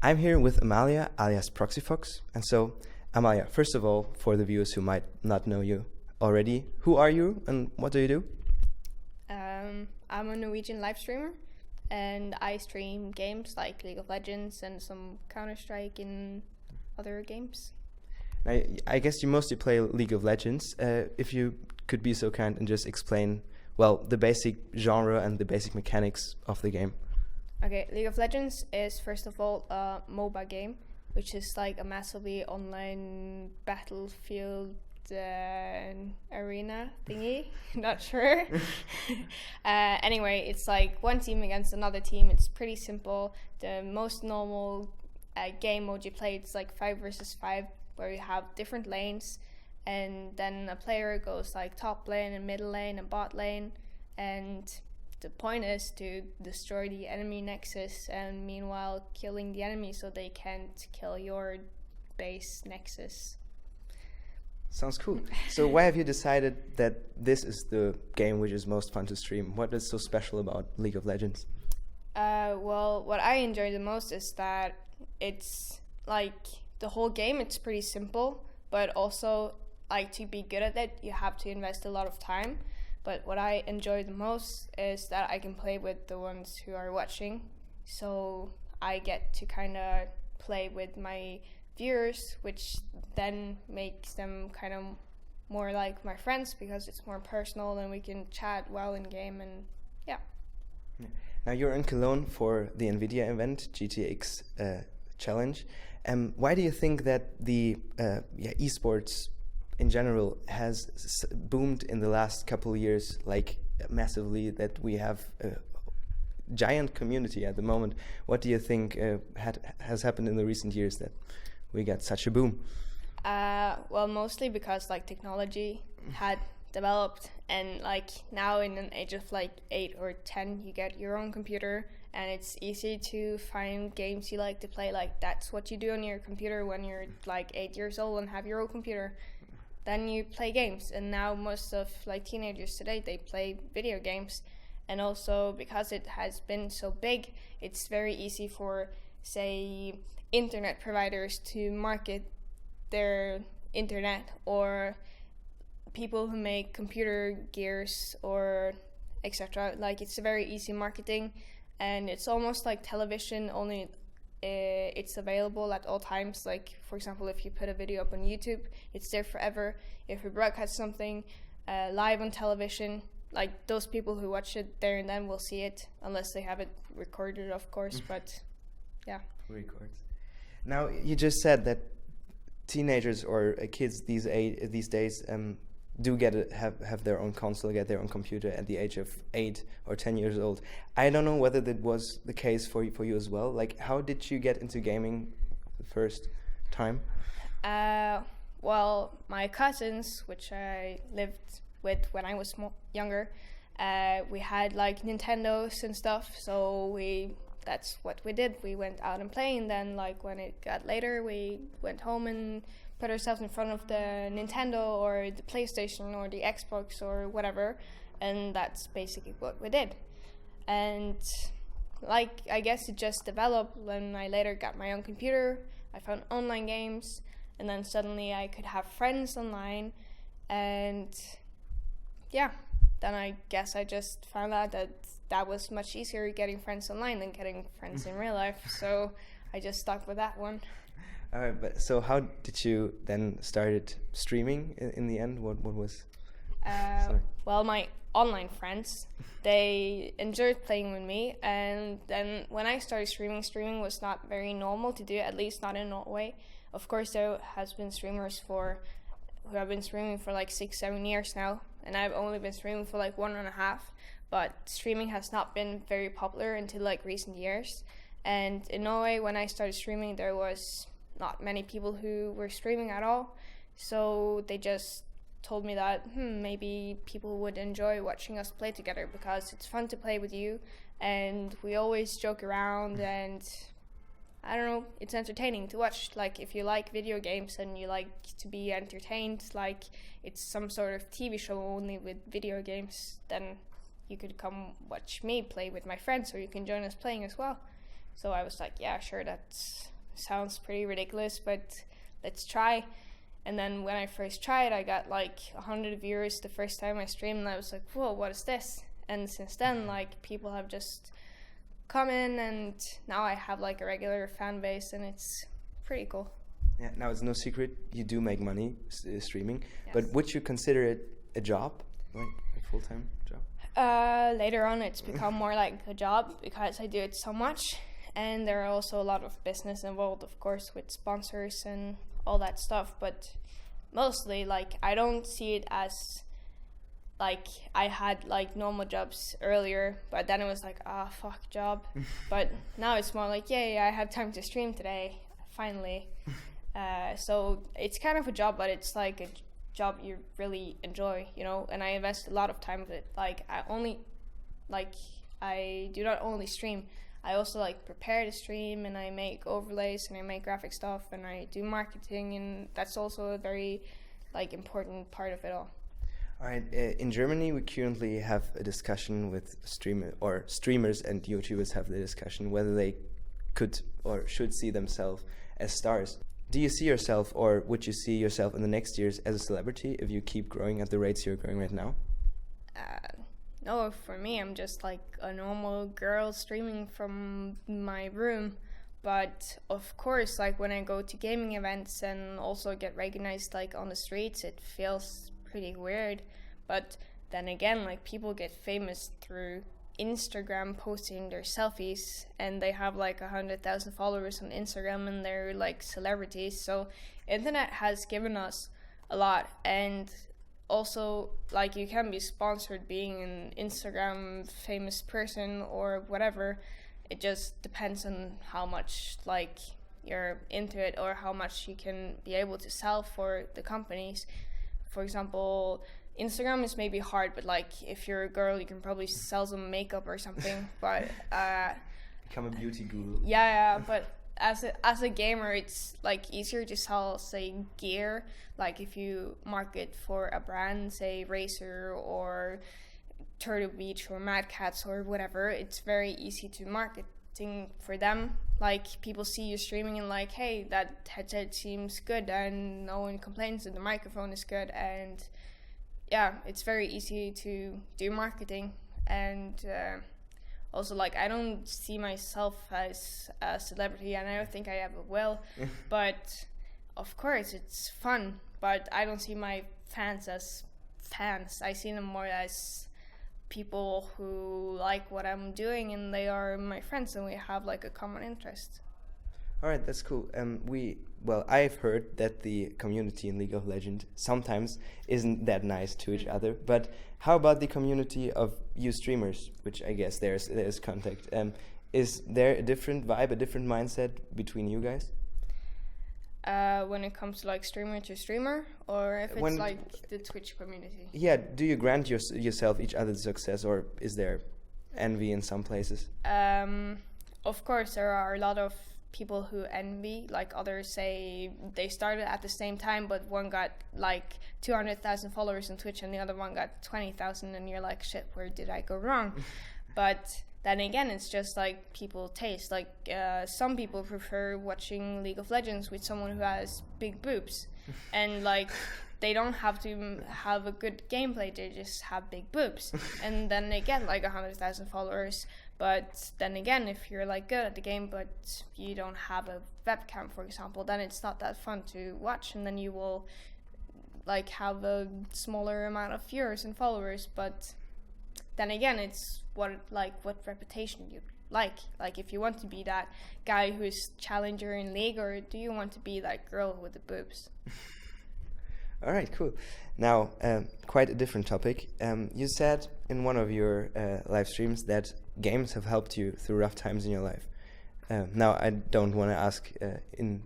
I'm here with Amalia, alias Proxyfox. And so, Amalia, first of all, for the viewers who might not know you already, who are you and what do you do? I'm a Norwegian live streamer, and I stream games like League of Legends and some Counter-Strike and other games. I guess you mostly play League of Legends. If you could be so kind and just explain, well, the basic genre and the basic mechanics of the game. Okay, League of Legends is first of all a MOBA game, which is like a massively online battlefield arena thingy. Not sure. Anyway, it's like one team against another team. It's pretty simple. The most normal game mode you play, it's like 5 versus 5, where you have different lanes, and then a player goes like top lane and middle lane and bot lane, and the point is to destroy the enemy nexus and meanwhile killing the enemy so they can't kill your base nexus. Sounds cool. So why have you decided that this is the game which is most fun to stream? What is so special about League of Legends? Well, what I enjoy the most is that it's like the whole game, it's pretty simple, but also like to be good at it, you have to invest a lot of time. But what I enjoy the most is that I can play with the ones who are watching. So I get to kind of play with my viewers, which then makes them kind of more like my friends because it's more personal and we can chat while in game and yeah. Now you're in Cologne for the NVIDIA event, GTX challenge. Why do you think that the esports in general has boomed in the last couple of years, like massively, that we have a giant community at the moment? What do you think has happened in the recent years that we got such a boom? Well, mostly because like technology had developed, and like now in an age of like 8 or 10 you get your own computer and it's easy to find games you like to play. Like that's what you do on your computer when you're like 8 years old and have your own computer. Then you play games, and now most of like teenagers today, they play video games. And also because it has been so big, it's very easy for, say, internet providers to market their internet, or people who make computer gears or etc. Like it's a very easy marketing, and it's almost like television, only it's available at all times. Like for example, if you put a video up on YouTube, it's there forever. If you broadcast something live on television, like those people who watch it there and then will see it, unless they have it recorded, of course. But yeah, records. Now you just said that teenagers or kids these days do have their own console, get their own computer at the age of 8 or 10 years old. I don't know whether that was the case for you as well. Like, how did you get into gaming the first time? Well, my cousins, which I lived with when I was younger, we had like Nintendos and stuff, so that's what we did. We went out and played, and then like when it got later, we went home and put ourselves in front of the Nintendo or the PlayStation or the Xbox or whatever, and that's basically what we did. And like I guess it just developed when I later got my own computer. I found online games, and then suddenly I could have friends online, and yeah, then I guess I just found out that was much easier getting friends online than getting friends in real life, so I just stuck with that one. But so how did you then started streaming in the end? What was? Well, my online friends, they enjoyed playing with me, and then when I started streaming was not very normal to do, at least not in Norway. Of course, there has been streamers who have been streaming for like 6-7 years now, and I've only been streaming for like 1.5. But streaming has not been very popular until like recent years. And in Norway, when I started streaming, there was not many people who were streaming at all, so they just told me that maybe people would enjoy watching us play together because it's fun to play with you, and we always joke around, and I don't know, it's entertaining to watch. Like if you like video games and you like to be entertained, like it's some sort of TV show only with video games, then you could come watch me play with my friends, or you can join us playing as well. So I was like, yeah, sure, that sounds pretty ridiculous, but let's try. And then when I first tried, I got like 100 viewers the first time I streamed, and I was like, whoa, what is this? And since then, like, people have just come in, and now I have like a regular fan base, and it's pretty cool. Yeah, now it's no secret you do make money streaming, Yes. but would you consider it a job, like a full-time job? Later on, it's become more like a job because I do it so much, and there are also a lot of business involved, of course, with sponsors and all that stuff. But mostly, like, I don't see it as like I had like normal jobs earlier, but then it was like, fuck job. But now it's more like, yay, I have time to stream today, finally. So it's kind of a job, but it's like a job you really enjoy, you know. And I invest a lot of time with it. Like, I do not only stream, I also like prepare the stream, and I make overlays, and I make graphic stuff, and I do marketing, and that's also a very like important part of it all. All right, in Germany we currently have a discussion with streamers and YouTubers have the discussion whether they could or should see themselves as stars. Do you see yourself, or would you see yourself in the next years as a celebrity if you keep growing at the rates you're growing right now? No, for me, I'm just like a normal girl streaming from my room. But of course, like when I go to gaming events and also get recognized like on the streets, it feels pretty weird. But then again, like, people get famous through Instagram posting their selfies, and they have like 100,000 followers on Instagram, and they're like celebrities. So internet has given us a lot, and also like you can be sponsored being an Instagram famous person or whatever. It just depends on how much like you're into it, or how much you can be able to sell for the companies. For example, Instagram is maybe hard, but like if you're a girl, you can probably sell some makeup or something. But become a beauty guru. Yeah, but as a gamer, it's like easier to sell, say, gear. Like if you market for a brand, say Racer or Turtle Beach or Mad Cats or whatever, it's very easy to marketing for them. Like, people see you streaming and like, hey, that headset seems good, and no one complains that the microphone is good, and yeah, it's very easy to do marketing. And also, like, I don't see myself as a celebrity, and I don't think I ever will. But of course, it's fun. But I don't see my fans as fans. I see them more as people who like what I'm doing, and they are my friends, and we have like a common interest. All right, that's cool. I've heard that the community in League of Legends sometimes isn't that nice to each other. But how about the community of you streamers, which I guess there's contact? Is there a different vibe, a different mindset between you guys? When it comes to like streamer to streamer, or if it's like the Twitch community? Yeah, do you grant yourself each other's success, or is there envy in some places? Of course, there are a lot of people who envy. Like, others say they started at the same time, but one got like 200,000 followers on Twitch and the other one got 20,000, and you're like, shit, where did I go wrong? But then again, it's just like people taste. Like, some people prefer watching League of Legends with someone who has big boobs, and like they don't have to have a good gameplay, they just have big boobs, and then they get like 100,000 followers. But then again, if you're like good at the game but you don't have a webcam, for example, then it's not that fun to watch, and then you will like have a smaller amount of viewers and followers. But then again, it's what reputation you like. Like, if you want to be that guy who's challenger in League, or do you want to be that girl with the boobs? All right, cool. Now, quite a different topic. You said in one of your live streams that games have helped you through rough times in your life. Now, I don't want to ask in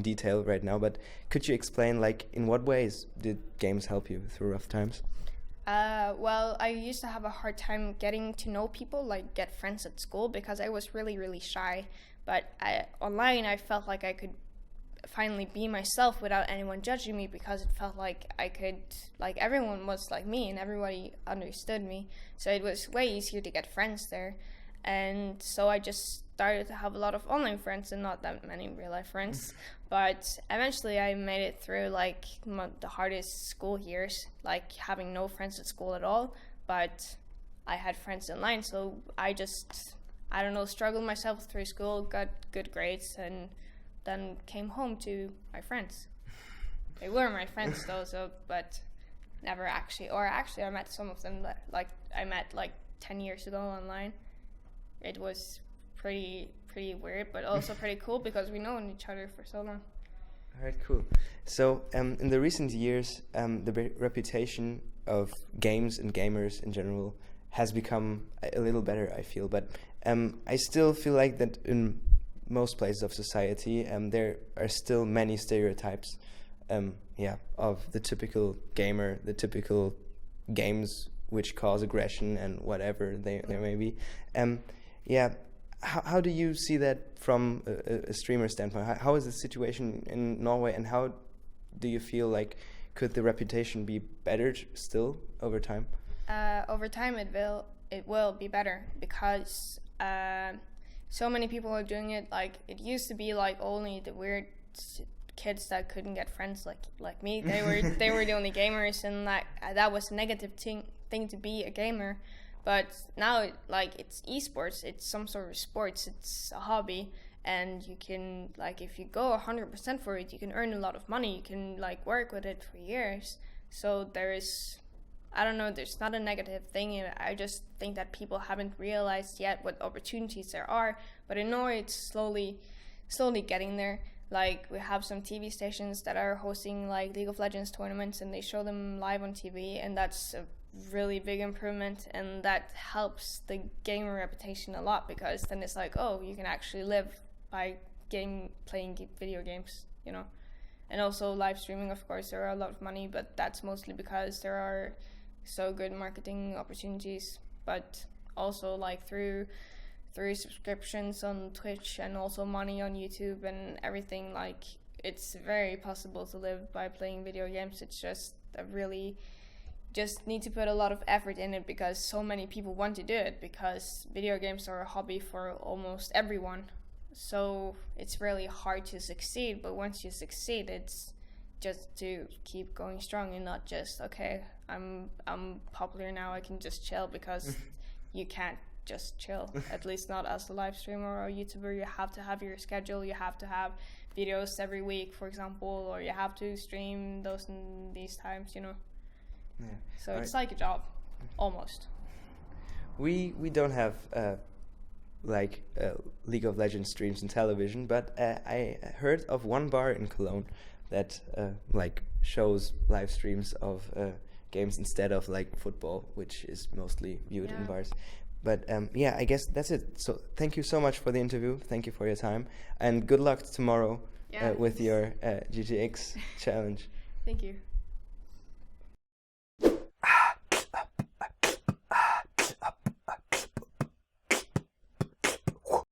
detail right now, but could you explain, like, in what ways did games help you through rough times? Well, I used to have a hard time getting to know people, like get friends at school, because I was really, really shy. But online, I felt like I could finally be myself without anyone judging me, because it felt like I could, like, everyone was like me and everybody understood me. So it was way easier to get friends there. And so I just started to have a lot of online friends and not that many real life friends. But eventually I made it through like the hardest school years, like having no friends at school at all. But I had friends online, so I just, I don't know, struggled myself through school, got good grades, and then came home to my friends. They were my friends though, so, but never actually, or actually I met some of them that like I met like 10 years ago online. It was pretty weird, but also pretty cool because we known each other for so long. All right, cool. So in the recent years, the reputation of games and gamers in general has become a little better, I feel. But I still feel like that in most places of society, there are still many stereotypes, of the typical gamer, the typical games which cause aggression and whatever there may be. How do you see that from a streamer standpoint? How is the situation in Norway, and how do you feel like could the reputation be better still over time? Over time, it will be better because so many people are doing it. Like it used to be like only the weird kids that couldn't get friends like me. They were the only gamers, and that was a negative thing to be a gamer. But now, it's esports. It's some sort of sports. It's a hobby, and you can, if you go 100% for it, you can earn a lot of money. You can, work with it for years. So there is, I don't know, there's not a negative thing. I just think that people haven't realized yet what opportunities there are. But in Norway, it's slowly getting there. We have some TV stations that are hosting, League of Legends tournaments, and they show them live on TV, and that's a really big improvement, and that helps the gamer reputation a lot, because then it's you can actually live by playing video games, and also live streaming. Of course, there are a lot of money, but that's mostly because there are so good marketing opportunities, but also through subscriptions on Twitch, and also money on YouTube and everything. It's very possible to live by playing video games. It's just need to put a lot of effort in it, because so many people want to do it, because video games are a hobby for almost everyone. So it's really hard to succeed, but once you succeed, it's just to keep going strong and not just, okay, I'm popular now, I can just chill, because you can't just chill, at least not as a live streamer or a YouTuber. You have to have your schedule, you have to have videos every week, for example, or you have to stream those in these times, Yeah. So it's like a job, almost. We don't have League of Legends streams on television, but I heard of one bar in Cologne that shows live streams of games instead of football, which is mostly viewed in bars. But I guess that's it. So thank you so much for the interview. Thank you for your time, and good luck tomorrow with your GTX challenge. Thank you.